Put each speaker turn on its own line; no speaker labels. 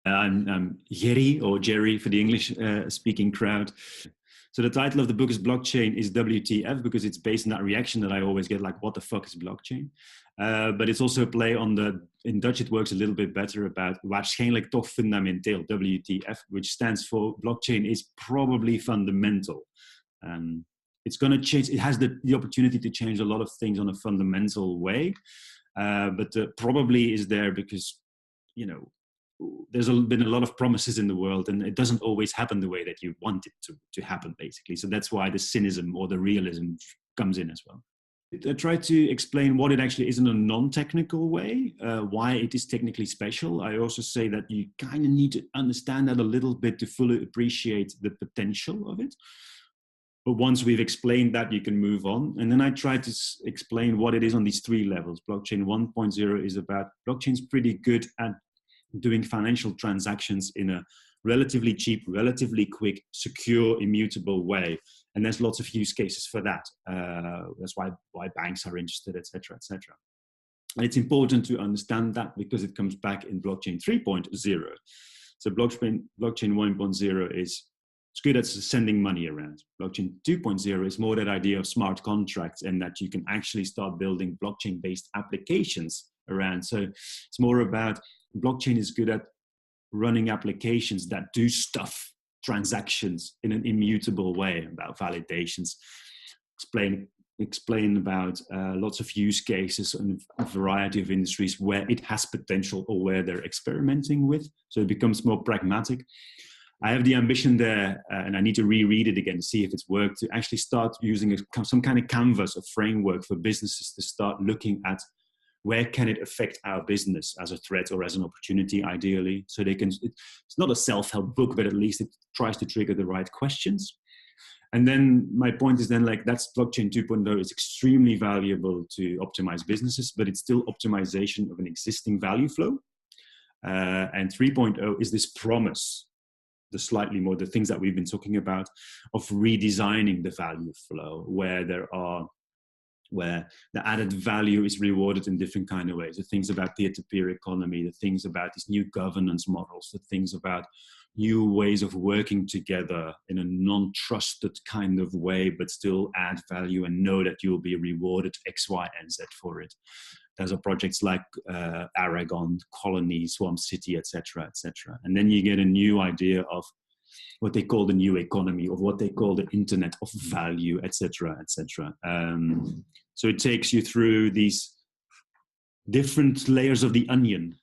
I'm Gerrie, or Gerrie for the English-speaking crowd. So the title of the book is Blockchain is WTF, because it's based on that reaction that I always get, like, what the fuck is blockchain? But it's also a play on in Dutch it works a little bit better, about waarschijnlijk toch fundamenteel, WTF, which stands for blockchain is probably fundamental. It's going to change, it has the opportunity to change a lot of things on a fundamental way, but probably is there because, you know, there's been a lot of promises in the world, and it doesn't always happen the way that you want it to happen, basically. So that's why the cynicism or the realism comes in as well. I try to explain what it actually is in a non-technical way, why it is technically special. I also say that you kind of need to understand that a little bit to fully appreciate the potential of it. But once we've explained that, you can move on. And then I try to explain what it is on these three levels. Blockchain 1.0 is about, blockchain's pretty good at doing financial transactions in a relatively cheap, relatively quick, secure, immutable way. And there's lots of use cases for that. That's why banks are interested, etc., etc. And it's important to understand that because it comes back in blockchain 3.0. So blockchain 1.0 is, it's good at sending money around. Blockchain 2.0 is more that idea of smart contracts, and that you can actually start building blockchain-based applications around. So it's more about, blockchain is good at running applications that do stuff, transactions in an immutable way, about validations, explain about lots of use cases and a variety of industries where it has potential or where they're experimenting with. So it becomes more pragmatic. I have the ambition there, and I need to reread it again to see if it's worked, to actually start using some kind of canvas, a framework for businesses to start looking at where can it affect our business as a threat or as an opportunity, ideally. So they can, it's not a self-help book, but at least it tries to trigger the right questions. And then my point is then, like, that's blockchain 2.0 is extremely valuable to optimize businesses, but it's still optimization of an existing value flow. And 3.0 is this promise, the things that we've been talking about, of redesigning the value flow, where the added value is rewarded in different kind of ways. The things about peer-to-peer economy, the things about these new governance models, the things about new ways of working together in a non-trusted kind of way, but still add value and know that you'll be rewarded X, Y, and Z for it. There's projects like Aragon, Colony, Swamp City, etc., etc. And then you get a new idea of what they call the new economy, of what they call the internet of value, etc., etc. So it takes you through these different layers of the onion